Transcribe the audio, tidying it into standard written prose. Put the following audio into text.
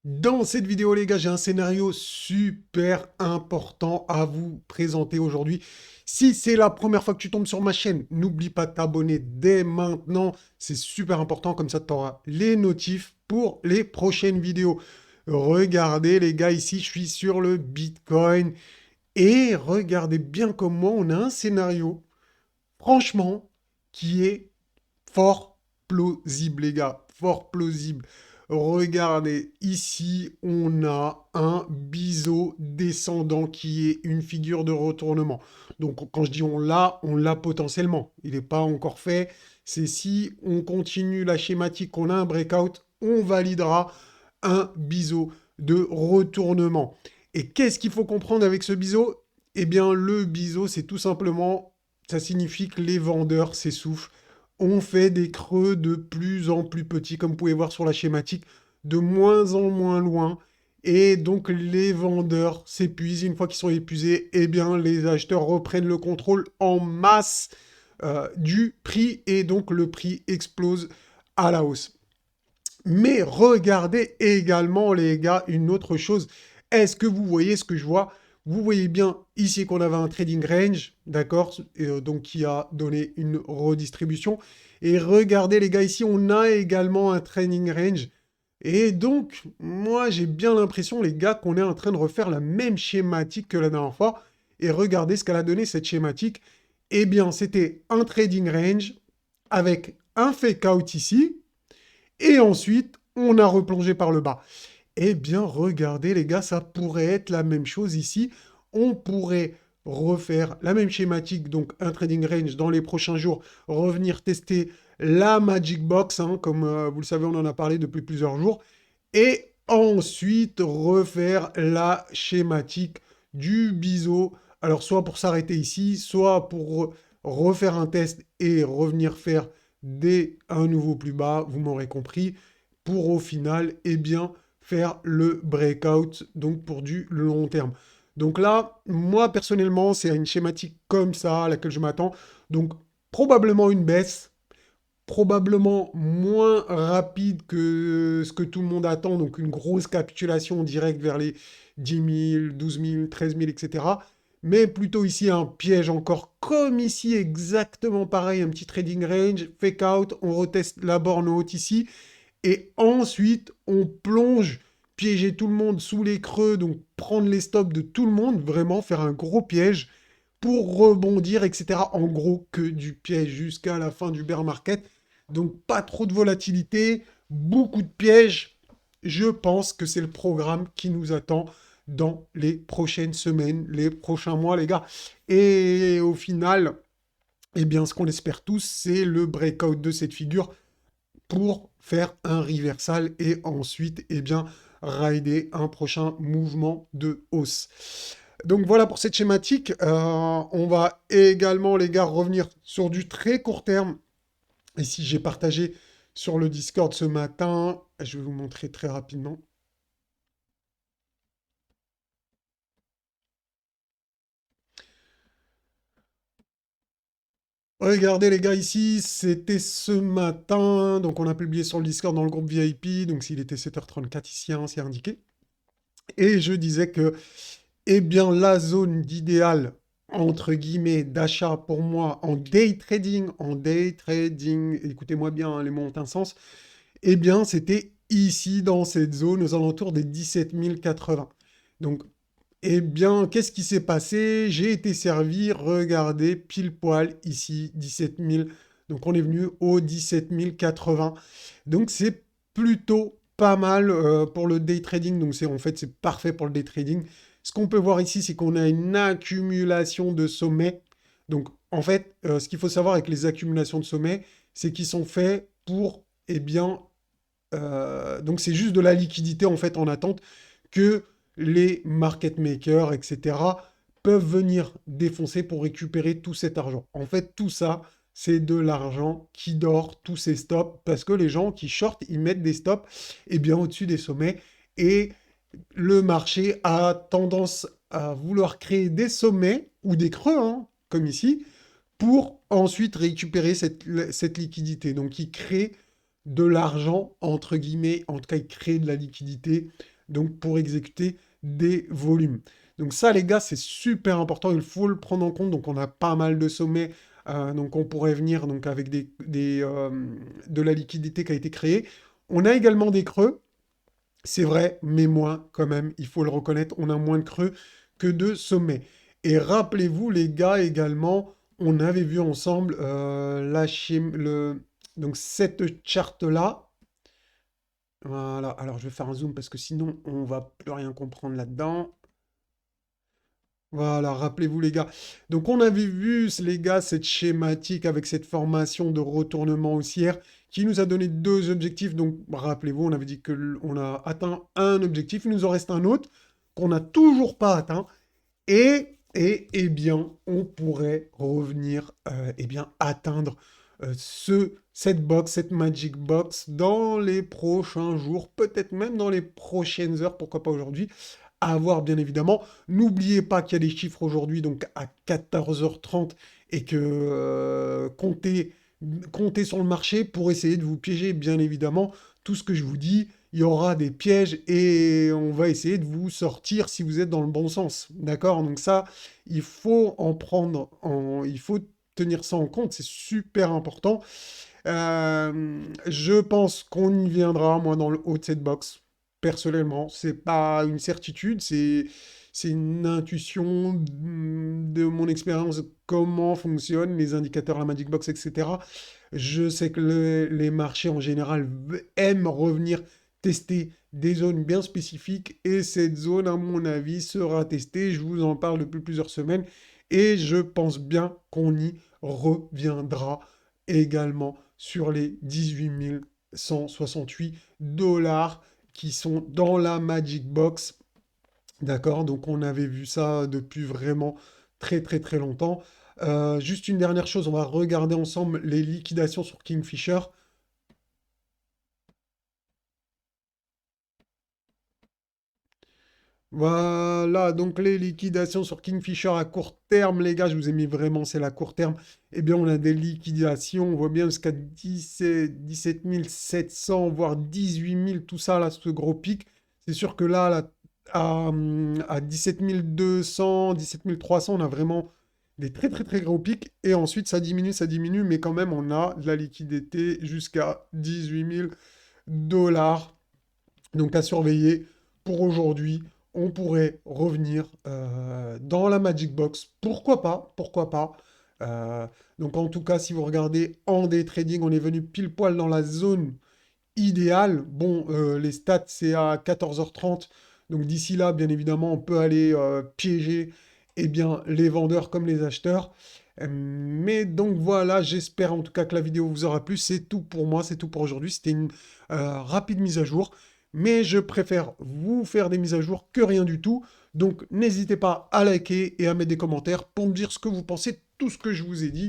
Dans cette vidéo, les gars, j'ai un scénario super important à vous présenter aujourd'hui. Si c'est la première fois que tu tombes sur ma chaîne, n'oublie pas de t'abonner dès maintenant. C'est super important, comme ça tu auras les notifs pour les prochaines vidéos. Regardez, les gars, ici, je suis sur le Bitcoin. Et regardez bien comme moi, on a un scénario, franchement, qui est fort plausible, les gars. Fort plausible. Regardez, ici, on a un biseau descendant qui est une figure de retournement. Donc, quand je dis on l'a potentiellement. Il n'est pas encore fait. C'est si on continue la schématique, qu'on a un breakout, on validera un biseau de retournement. Et qu'est-ce qu'il faut comprendre avec ce biseau? Eh bien, le biseau, c'est tout simplement, ça signifie que les vendeurs s'essoufflent. On fait des creux de plus en plus petits, comme vous pouvez voir sur la schématique, de moins en moins loin. Et donc, les vendeurs s'épuisent. Une fois qu'ils sont épuisés, eh bien, les acheteurs reprennent le contrôle en masse du prix. Et donc, le prix explose à la hausse. Mais regardez également, les gars, une autre chose. Est-ce que vous voyez ce que je vois? Vous voyez bien ici qu'on avait un trading range, d'accord? Donc qui a donné une redistribution. Et regardez, les gars, ici, on a également un trading range. Et donc, moi, j'ai bien l'impression, les gars, qu'on est en train de refaire la même schématique que la dernière fois. Et regardez ce qu'elle a donné, cette schématique. Eh bien, c'était un trading range avec un fake out ici, et ensuite, on a replongé par le bas. Eh bien, regardez les gars, ça pourrait être la même chose ici. On pourrait refaire la même schématique, donc un trading range dans les prochains jours, revenir tester la Magic Box, hein, comme vous le savez, on en a parlé depuis plusieurs jours, et ensuite refaire la schématique du biseau. Alors, soit pour s'arrêter ici, soit pour refaire un test et revenir faire un nouveau plus bas, vous m'aurez compris, pour au final, eh bien, faire le breakout, donc pour du long terme. Donc là, moi personnellement, c'est une schématique comme ça à laquelle je m'attends. Donc probablement une baisse, probablement moins rapide que ce que tout le monde attend, donc une grosse capitulation directe vers les 10 000, 12 000, 13 000, etc. Mais plutôt ici un piège encore, comme ici, exactement pareil, un petit trading range, fake out, on reteste la borne haute ici, et ensuite on plonge, piéger tout le monde sous les creux, donc prendre les stops de tout le monde, vraiment faire un gros piège pour rebondir, etc. En gros, que du piège jusqu'à la fin du bear market. Donc pas trop de volatilité, beaucoup de pièges. Je pense que c'est le programme qui nous attend dans les prochaines semaines, les prochains mois, les gars. Et au final, eh bien, ce qu'on espère tous, c'est le breakout de cette figure pour faire un reversal et ensuite, eh bien, rider un prochain mouvement de hausse. Donc voilà pour cette schématique. On va également, les gars, revenir sur du très court terme. Ici, j'ai partagé sur le Discord ce matin. Je vais vous montrer très rapidement. Regardez les gars ici, c'était ce matin, donc on a publié sur le Discord dans le groupe VIP, donc s'il était 7h34 ici, hein, c'est indiqué. Et je disais que, eh bien, la zone d'idéal, entre guillemets, d'achat pour moi en day trading, écoutez-moi bien, hein, les mots ont un sens, eh bien, c'était ici, dans cette zone, aux alentours des 17 080. Donc, eh bien, qu'est-ce qui s'est passé? J'ai été servi, regardez, pile poil, ici, 17 000. Donc, on est venu au 17 080. Donc, c'est plutôt pas mal pour le day trading. Donc, en fait, c'est parfait pour le day trading. Ce qu'on peut voir ici, c'est qu'on a une accumulation de sommets. Donc, en fait, ce qu'il faut savoir avec les accumulations de sommets, c'est qu'ils sont faits pour, eh bien, donc c'est juste de la liquidité en fait en attente que les market makers, etc., peuvent venir défoncer pour récupérer tout cet argent. En fait, tout ça, c'est de l'argent qui dort, tous ces stops, parce que les gens qui shortent, ils mettent des stops eh bien, au-dessus des sommets, et le marché a tendance à vouloir créer des sommets ou des creux, hein, comme ici, pour ensuite récupérer cette liquidité. Donc, il crée de l'argent, entre guillemets, en tout cas, il crée de la liquidité donc pour exécuter des volumes. Donc ça, les gars, c'est super important, il faut le prendre en compte. Donc on a pas mal de sommets, donc on pourrait venir donc avec de la liquidité qui a été créée. On a également des creux, c'est vrai, mais moins quand même, il faut le reconnaître, on a moins de creux que de sommets. Et rappelez-vous, les gars, également, on avait vu ensemble donc cette charte-là. Voilà, alors je vais faire un zoom parce que sinon on va plus rien comprendre là-dedans. Voilà, rappelez-vous les gars. Donc on avait vu, les gars, cette schématique avec cette formation de retournement haussière qui nous a donné deux objectifs. Donc rappelez-vous, on avait dit que on a atteint un objectif, il nous en reste un autre qu'on n'a toujours pas atteint. Eh bien, on pourrait revenir, eh bien, atteindre cette box, cette Magic Box dans les prochains jours, peut-être même dans les prochaines heures, pourquoi pas aujourd'hui à voir bien évidemment. N'oubliez pas qu'il y a des chiffres aujourd'hui, donc à 14h30, et que comptez sur le marché pour essayer de vous piéger, bien évidemment. Tout ce que je vous dis, il y aura des pièges et on va essayer de vous sortir si vous êtes dans le bon sens. D'accord? Donc ça, il faut il faut tenir ça en compte, c'est super important. Je pense qu'on y viendra, moi, dans le haut de cette box. Personnellement, c'est pas une certitude, c'est une intuition de mon expérience, de comment fonctionnent les indicateurs, la Magic Box, etc. Je sais que les marchés en général aiment revenir tester des zones bien spécifiques et cette zone, à mon avis, sera testée. Je vous en parle depuis plusieurs semaines et je pense bien qu'on y reviendra également sur les 18 168 dollars qui sont dans la Magic Box. D'accord? Donc on avait vu ça depuis vraiment très très très longtemps. Juste une dernière chose, on va regarder ensemble les liquidations sur Kingfisher. Voilà, donc les liquidations sur Kingfisher à court terme, les gars, je vous ai mis vraiment, c'est la court terme. Eh bien, on a des liquidations, on voit bien jusqu'à 17 700, voire 18 000, tout ça, là, ce gros pic. C'est sûr que là, à 17 200, 17 300, on a vraiment des très, très, très gros pics. Et ensuite, ça diminue, mais quand même, on a de la liquidité jusqu'à 18 000 dollars. Donc, à surveiller pour aujourd'hui on pourrait revenir dans la Magic Box. Pourquoi pas? Pourquoi pas? Euh, donc en tout cas, si vous regardez en day trading, on est venu pile poil dans la zone idéale. Bon, les stats, c'est à 14h30. Donc d'ici là, bien évidemment, on peut aller piéger eh bien, les vendeurs comme les acheteurs. Mais donc voilà, j'espère en tout cas que la vidéo vous aura plu. C'est tout pour moi, c'est tout pour aujourd'hui. C'était une rapide mise à jour. Mais je préfère vous faire des mises à jour que rien du tout. Donc n'hésitez pas à liker et à mettre des commentaires pour me dire ce que vous pensez de tout ce que je vous ai dit.